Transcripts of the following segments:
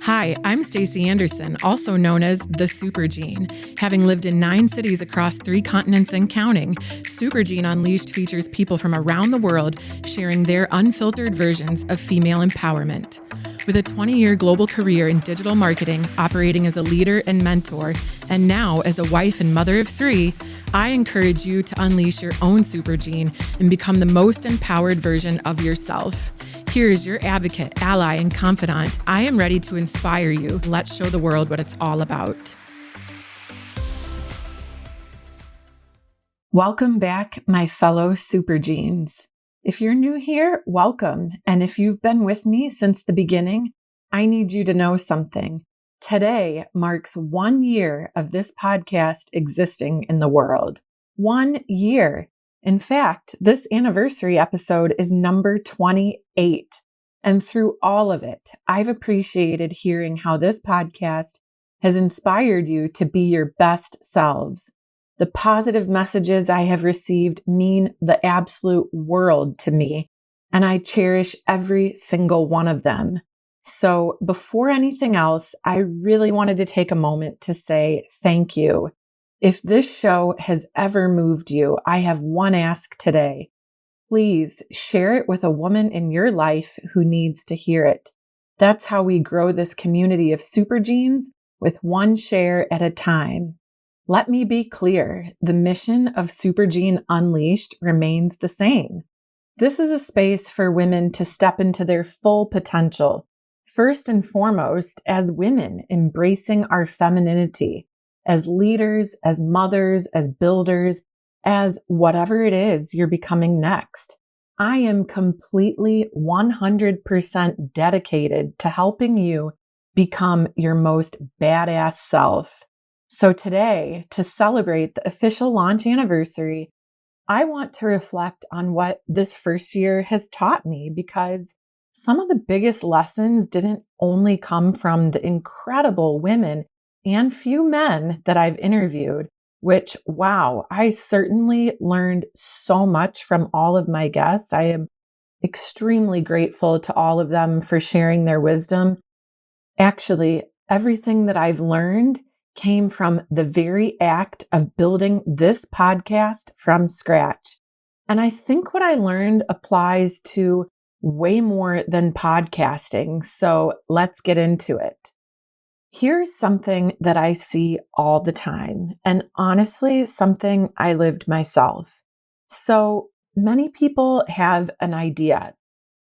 Hi, I'm Stacy Anderson, also known as the Supergene. Having lived in 9 cities across 3 continents and counting, Supergene Unleashed features people from around the world sharing their unfiltered versions of female empowerment. With a 20-year global career in digital marketing, operating as a leader and mentor, and now as a wife and mother of 3, I encourage you to unleash your own Supergene and become the most empowered version of yourself. Here's your advocate, ally, and confidant. I am ready to inspire you. Let's show the world what it's all about. Welcome back, my fellow Supergenes. If you're new here, welcome. And if you've been with me since the beginning, I need you to know something. Today marks 1 year of this podcast existing in the world. 1 year. In fact, this anniversary episode is number 28. And through all of it, I've appreciated hearing how this podcast has inspired you to be your best selves. The positive messages I have received mean the absolute world to me, and I cherish every single one of them. So before anything else, I really wanted to take a moment to say thank you. If this show has ever moved you, I have one ask today. Please share it with a woman in your life who needs to hear it. That's how we grow this community of Supergenes, with one share at a time. Let me be clear, the mission of Supergene Unleashed remains the same. This is a space for women to step into their full potential, first and foremost as women embracing our femininity, as leaders, as mothers, as builders, as whatever it is you're becoming next. I am completely 100% dedicated to helping you become your most badass self. So today, to celebrate the official launch anniversary, I want to reflect on what this first year has taught me, because some of the biggest lessons didn't only come from the incredible women and few men that I've interviewed, which, wow, I certainly learned so much from all of my guests. I am extremely grateful to all of them for sharing their wisdom. Actually, everything that I've learned came from the very act of building this podcast from scratch. And I think what I learned applies to way more than podcasting. So let's get into it. Here's something that I see all the time, and honestly, something I lived myself. So many people have an idea.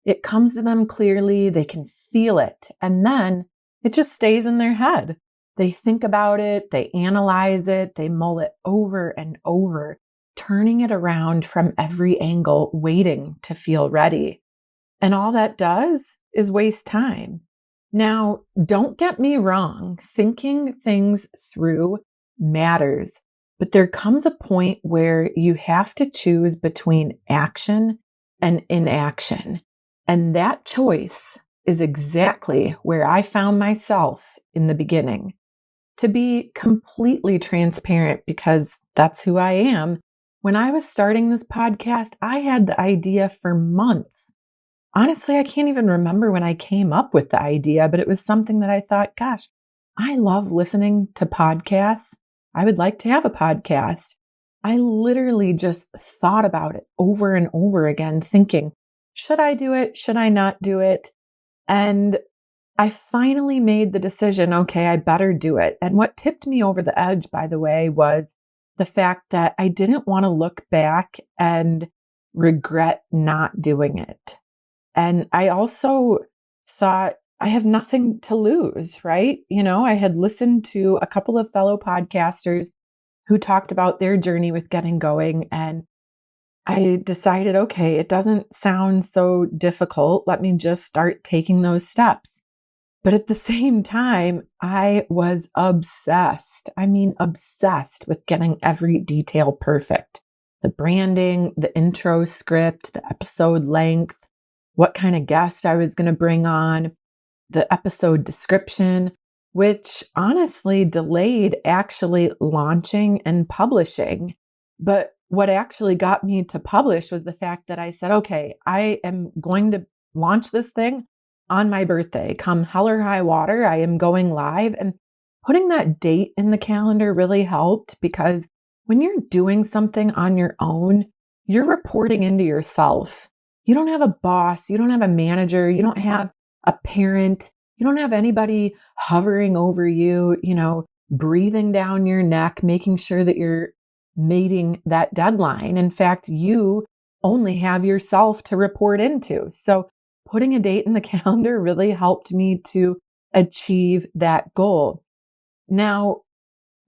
It comes to them clearly, they can feel it, and then it just stays in their head. They think about it, they analyze it, they mull it over and over, turning it around from every angle, waiting to feel ready. And all that does is waste time. Now, don't get me wrong, thinking things through matters, but there comes a point where you have to choose between action and inaction. And that choice is exactly where I found myself in the beginning. To be completely transparent, because that's who I am, when I was starting this podcast, I had the idea for months. Honestly, I can't even remember when I came up with the idea, but it was something that I thought, gosh, I love listening to podcasts. I would like to have a podcast. I literally just thought about it over and over again, thinking, should I do it? Should I not do it? And I finally made the decision, okay, I better do it. And what tipped me over the edge, by the way, was the fact that I didn't want to look back and regret not doing it. And I also thought I have nothing to lose, right? I had listened to a couple of fellow podcasters who talked about their journey with getting going. And I decided, okay, it doesn't sound so difficult. Let me just start taking those steps. But at the same time, I was obsessed. I mean, obsessed with getting every detail perfect. The branding, the intro script, the episode length, what kind of guest I was going to bring on, the episode description, which honestly delayed actually launching and publishing. But what actually got me to publish was the fact that I said, okay, I am going to launch this thing on my birthday, come hell or high water, I am going live. And putting that date in the calendar really helped because when you're doing something on your own, you're reporting into yourself. You don't have a boss, you don't have a manager, you don't have a parent, you don't have anybody hovering over you, breathing down your neck, making sure that you're meeting that deadline. In fact, you only have yourself to report into. So putting a date in the calendar really helped me to achieve that goal. Now,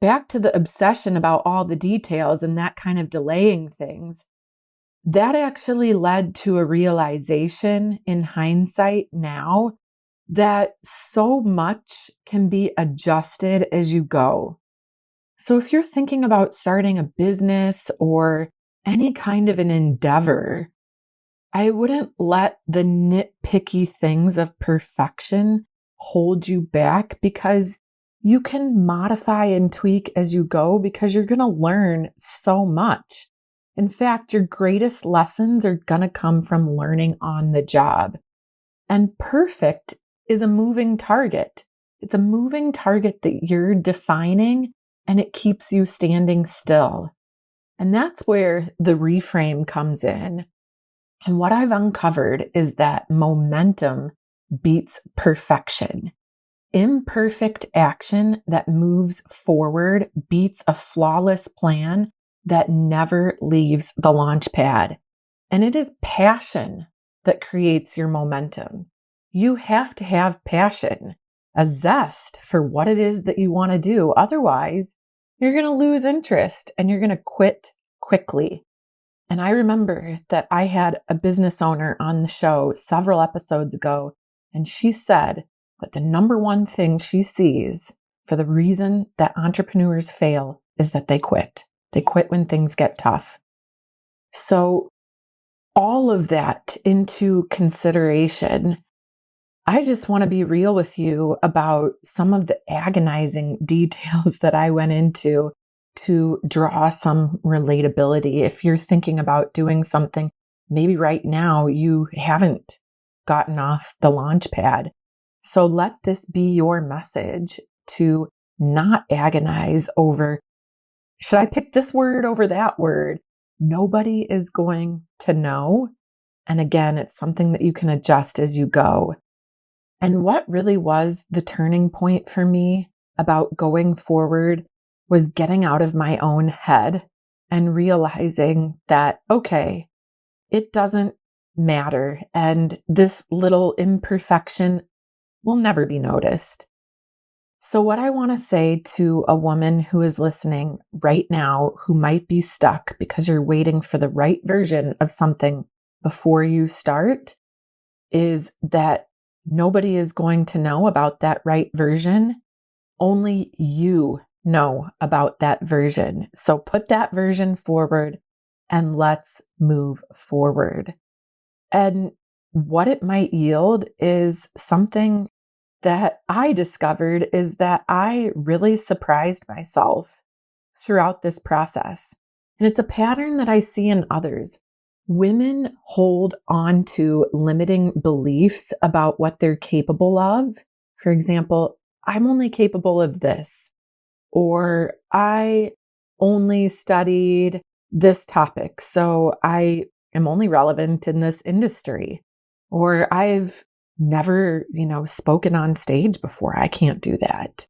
back to the obsession about all the details and that kind of delaying things, that actually led to a realization in hindsight now that so much can be adjusted as you go. So if you're thinking about starting a business or any kind of an endeavor, I wouldn't let the nitpicky things of perfection hold you back because you can modify and tweak as you go because you're going to learn so much. In fact, your greatest lessons are going to come from learning on the job. And perfect is a moving target. It's a moving target that you're defining and it keeps you standing still. And that's where the reframe comes in. And what I've uncovered is that momentum beats perfection. Imperfect action that moves forward beats a flawless plan that never leaves the launch pad. And it is passion that creates your momentum. You have to have passion, a zest for what it is that you want to do. Otherwise, you're going to lose interest and you're going to quit quickly. And I remember that I had a business owner on the show several episodes ago, and she said that the number one thing she sees for the reason that entrepreneurs fail is that they quit. They quit when things get tough. So all of that into consideration, I just want to be real with you about some of the agonizing details that I went into to draw some relatability. If you're thinking about doing something, maybe right now you haven't gotten off the launch pad. So let this be your message to not agonize over, should I pick this word over that word? Nobody is going to know. And again, it's something that you can adjust as you go. And what really was the turning point for me about going forward was getting out of my own head and realizing that, okay, it doesn't matter. And this little imperfection will never be noticed. So what I want to say to a woman who is listening right now, who might be stuck because you're waiting for the right version of something before you start, is that nobody is going to know about that right version. Only you know about that version. So put that version forward and let's move forward. And what it might yield is something that I discovered is that I really surprised myself throughout this process. And it's a pattern that I see in others. Women hold on to limiting beliefs about what they're capable of. For example, I'm only capable of this, or I only studied this topic, so I am only relevant in this industry, or I've never, spoken on stage before. I can't do that.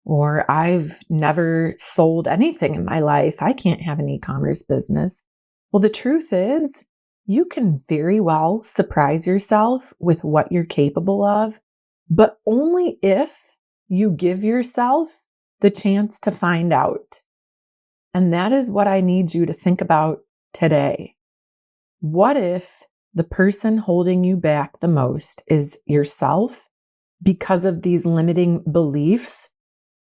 Or I've never sold anything in my life. I can't have an e-commerce business. Well, the truth is, you can very well surprise yourself with what you're capable of, but only if you give yourself the chance to find out. And that is what I need you to think about today. What if the person holding you back the most is yourself because of these limiting beliefs?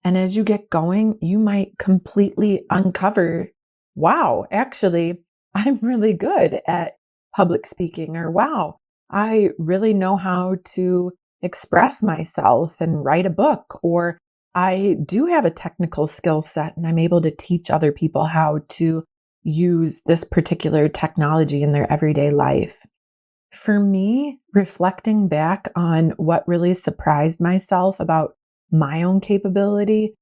And as you get going, you might completely uncover, wow, actually, I'm really good at public speaking, or wow, I really know how to express myself and write a book, or I do have a technical skill set and I'm able to teach other people how to use this particular technology in their everyday life. For me, reflecting back on what really surprised myself about my own capability,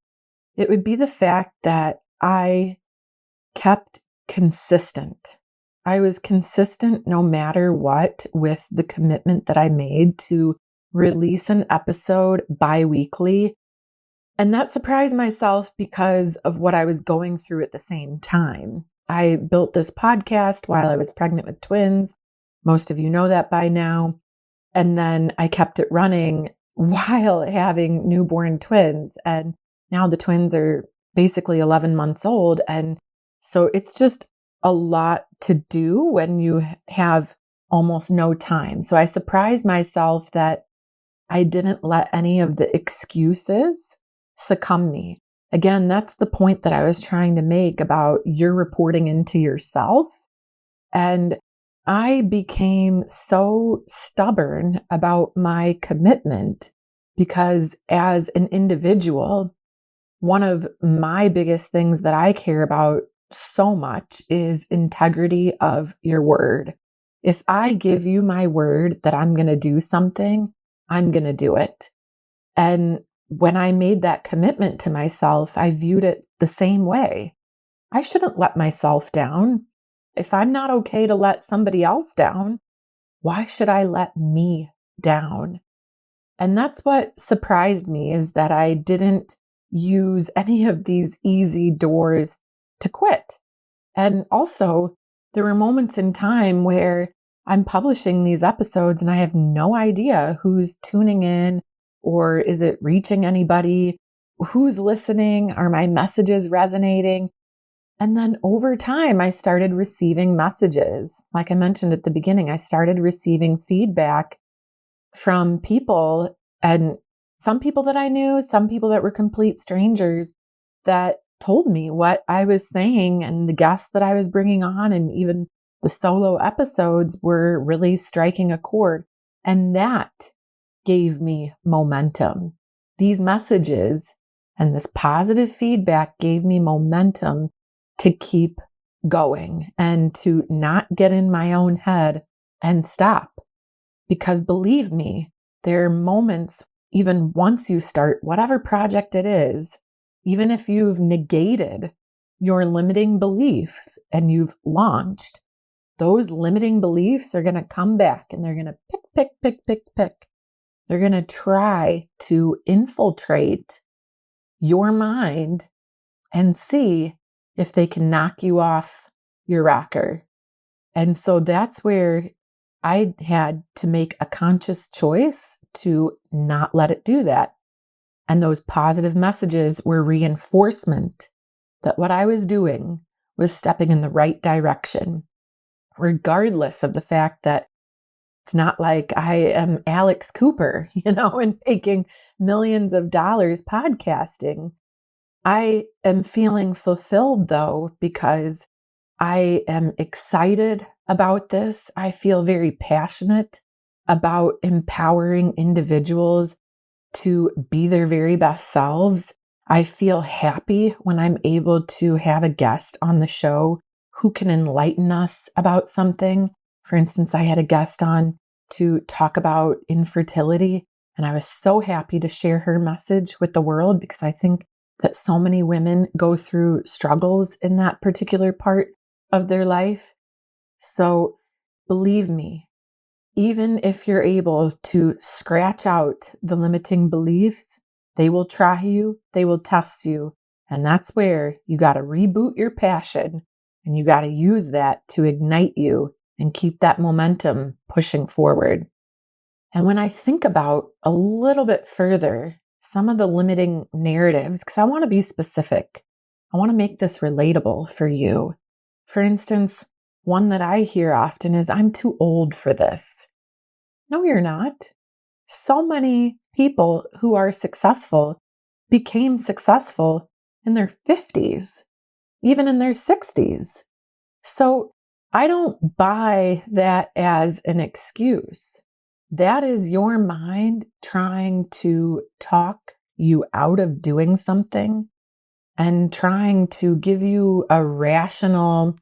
it would be the fact that I kept consistent. I was consistent no matter what with the commitment that I made to release an episode bi-weekly. And that surprised myself because of what I was going through at the same time. I built this podcast while I was pregnant with twins. Most of you know that by now. And then I kept it running while having newborn twins. And now the twins are basically 11 months old. And so it's just a lot to do when you have almost no time. So I surprised myself that I didn't let any of the excuses succumb me. Again, that's the point that I was trying to make about you're reporting into yourself. And I became so stubborn about my commitment because as an individual, one of my biggest things that I care about so much is integrity of your word. If I give you my word that I'm going to do something, I'm going to do it. And when I made that commitment to myself, I viewed it the same way. I shouldn't let myself down. If I'm not okay to let somebody else down, why should I let me down? And that's what surprised me, is that I didn't use any of these easy doors to quit. And also, there were moments in time where I'm publishing these episodes and I have no idea who's tuning in, or is it reaching anybody? Who's listening? Are my messages resonating? And then over time, I started receiving messages. Like I mentioned at the beginning, I started receiving feedback from people, and some people that I knew, some people that were complete strangers, that told me what I was saying, and the guests that I was bringing on, and even the solo episodes were really striking a chord. And that gave me momentum. These messages and this positive feedback gave me momentum to keep going and to not get in my own head and stop. Because believe me, there are moments, even once you start whatever project it is, even if you've negated your limiting beliefs and you've launched, those limiting beliefs are going to come back and they're going to pick. They're going to try to infiltrate your mind and see if they can knock you off your rocker. And so that's where I had to make a conscious choice to not let it do that. And those positive messages were reinforcement that what I was doing was stepping in the right direction, regardless of the fact that it's not like I am Alex Cooper, and making millions of dollars podcasting. I am feeling fulfilled though, because I am excited about this. I feel very passionate about empowering individuals to be their very best selves. I feel happy when I'm able to have a guest on the show who can enlighten us about something. For instance, I had a guest on to talk about infertility, and I was so happy to share her message with the world, because I think that so many women go through struggles in that particular part of their life. So believe me, even if you're able to scratch out the limiting beliefs, they will try you, they will test you. And that's where you got to reboot your passion, and you got to use that to ignite you and keep that momentum pushing forward. And when I think about a little bit further, some of the limiting narratives, because I want to be specific, I want to make this relatable for you. For instance, one that I hear often is, I'm too old for this. No, you're not. So many people who are successful became successful in their 50s, even in their 60s. So I don't buy that as an excuse. That is your mind trying to talk you out of doing something and trying to give you a rational,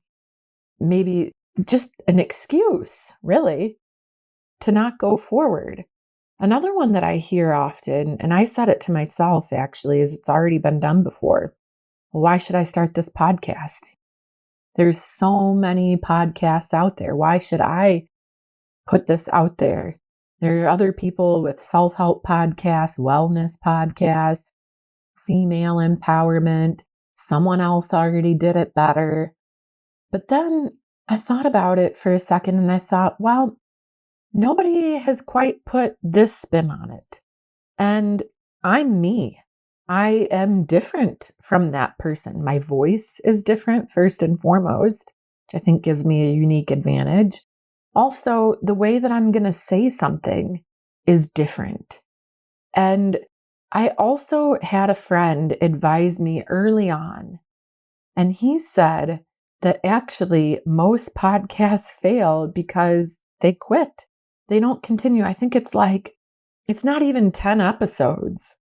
maybe just an excuse, really. to not go forward. Another one that I hear often, and I said it to myself actually, is it's already been done before. Well, why should I start this podcast? There's so many podcasts out there. Why should I put this out there? There are other people with self-help podcasts, wellness podcasts, female empowerment. Someone else already did it better. But then I thought about it for a second and I thought, well, nobody has quite put this spin on it. And I'm me. I am different from that person. My voice is different, first and foremost, which I think gives me a unique advantage. Also, the way that I'm going to say something is different. And I also had a friend advise me early on, and he said that actually most podcasts fail because they quit. They don't continue. I think it's not even 10 episodes.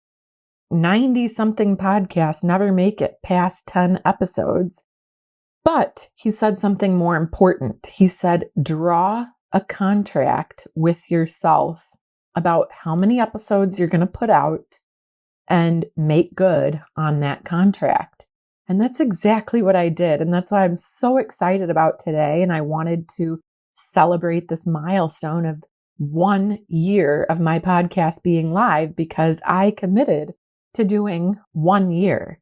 90 something podcasts never make it past 10 episodes. But he said something more important. He said, draw a contract with yourself about how many episodes you're going to put out and make good on that contract. And that's exactly what I did. And that's why I'm so excited about today. And I wanted to celebrate this milestone of 1 year of my podcast being live because I committed to doing 1 year.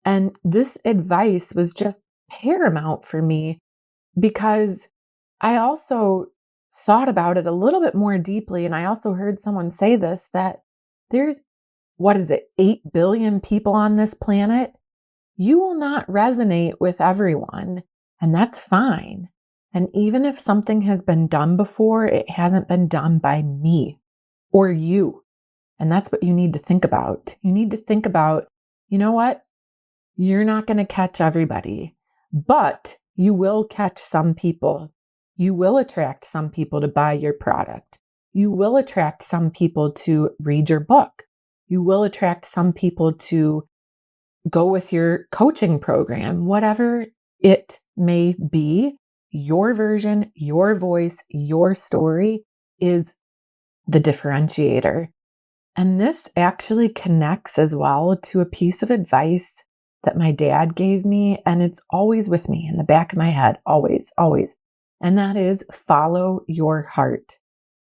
And this advice was just paramount for me because I also thought about it a little bit more deeply. And I also heard someone say this, that there's 8 billion people on this planet? You will not resonate with everyone, and that's fine. And even if something has been done before, it hasn't been done by me or you. And that's what you need to think about. You need to think about, you know what? You're not going to catch everybody, but you will catch some people. You will attract some people to buy your product. You will attract some people to read your book. You will attract some people to go with your coaching program, whatever it may be. Your version, your voice, your story is the differentiator. And this actually connects as well to a piece of advice that my dad gave me, and it's always with me in the back of my head, always, always. And that is follow your heart.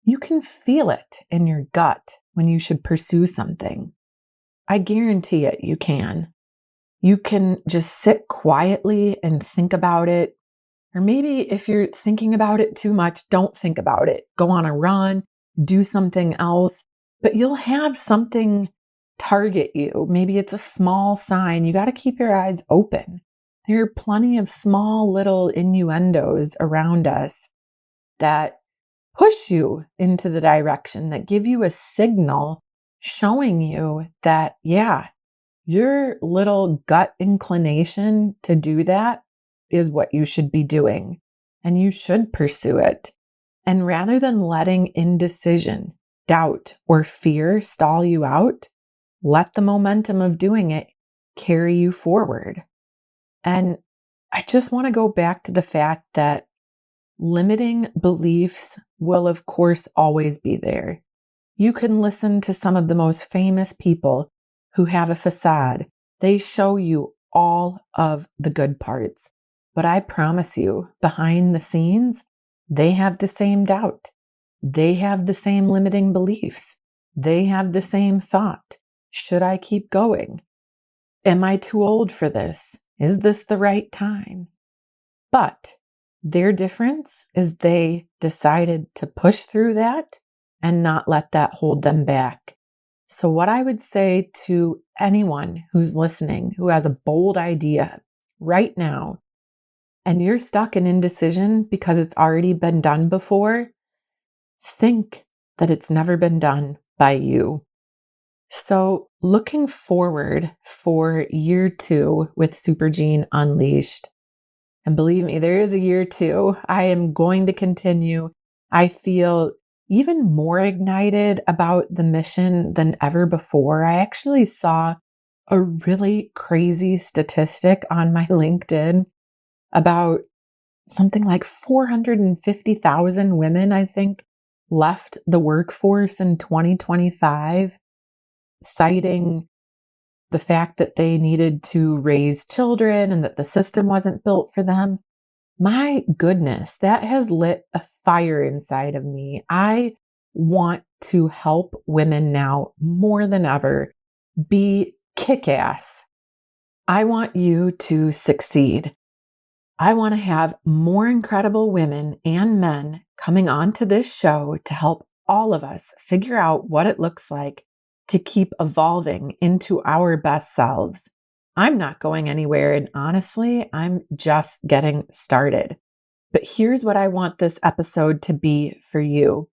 You can feel it in your gut when you should pursue something. I guarantee it, you can. You can just sit quietly and think about it. Or maybe if you're thinking about it too much, don't think about it. Go on a run, do something else, but you'll have something target you. Maybe it's a small sign. You got to keep your eyes open. There are plenty of small little innuendos around us that push you into the direction, that give you a signal showing you that, yeah, your little gut inclination to do that is what you should be doing, and you should pursue it. And rather than letting indecision, doubt, or fear stall you out, let the momentum of doing it carry you forward. And I just want to go back to the fact that limiting beliefs will, of course, always be there. You can listen to some of the most famous people who have a facade. They show you all of the good parts. But I promise you, behind the scenes, they have the same doubt. They have the same limiting beliefs. They have the same thought. Should I keep going? Am I too old for this? Is this the right time? But their difference is they decided to push through that and not let that hold them back. So what I would say to anyone who's listening, who has a bold idea right now, and you're stuck in indecision because it's already been done before, think that it's never been done by you. So looking forward for year 2 with Supergene Unleashed, and believe me, there is a year 2. I am going to continue. I feel even more ignited about the mission than ever before. I actually saw a really crazy statistic on my LinkedIn about something like 450,000 women, I think, left the workforce in 2025, citing the fact that they needed to raise children and that the system wasn't built for them. My goodness, that has lit a fire inside of me. I want to help women now more than ever be kick-ass. I want you to succeed. I want to have more incredible women and men coming onto this show to help all of us figure out what it looks like to keep evolving into our best selves. I'm not going anywhere, and honestly, I'm just getting started. But here's what I want this episode to be for you.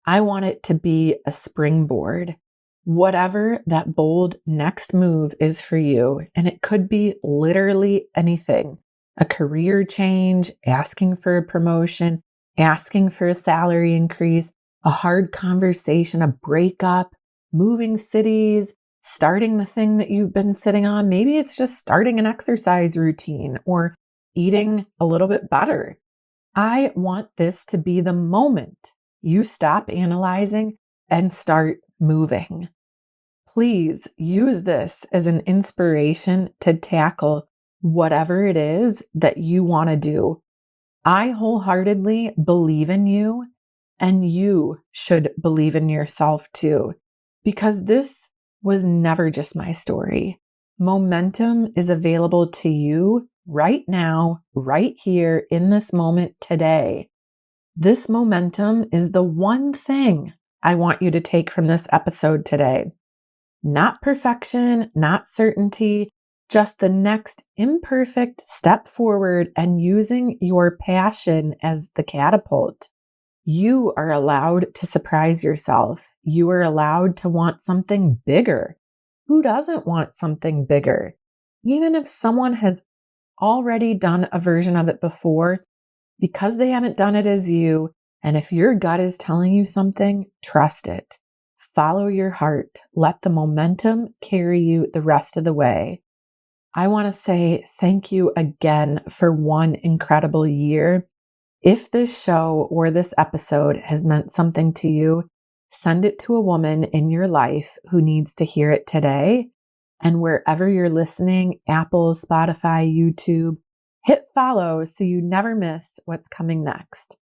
I want it to be a springboard. Whatever that bold next move is for you, and it could be literally anything. A career change, asking for a promotion, asking for a salary increase, a hard conversation, a breakup, moving cities, starting the thing that you've been sitting on. Maybe it's just starting an exercise routine or eating a little bit better. I want this to be the moment you stop analyzing and start moving. Please use this as an inspiration to tackle whatever it is that you want to do. I wholeheartedly believe in you, and you should believe in yourself too, because this was never just my story. Momentum is available to you right now, right here in this moment today. This momentum is the one thing I want you to take from this episode today. Not perfection, not certainty, just the next imperfect step forward and using your passion as the catapult. You are allowed to surprise yourself. You are allowed to want something bigger. Who doesn't want something bigger? Even if someone has already done a version of it before, because they haven't done it as you, and if your gut is telling you something, trust it. Follow your heart. Let the momentum carry you the rest of the way. I want to say thank you again for one incredible year. If this show or this episode has meant something to you, send it to a woman in your life who needs to hear it today. And wherever you're listening, Apple, Spotify, YouTube, hit follow so you never miss what's coming next.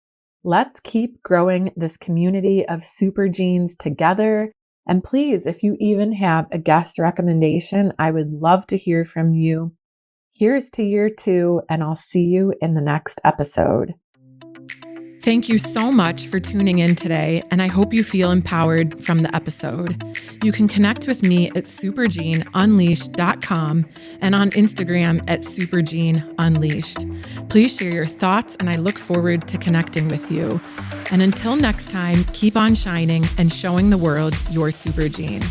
Let's keep growing this community of Supergenes together. And please, if you even have a guest recommendation, I would love to hear from you. Here's to year 2, and I'll see you in the next episode. Thank you so much for tuning in today, and I hope you feel empowered from the episode. You can connect with me at supergeneunleashed.com and on Instagram at supergeneunleashed. Please share your thoughts, and I look forward to connecting with you. And until next time, keep on shining and showing the world your supergene.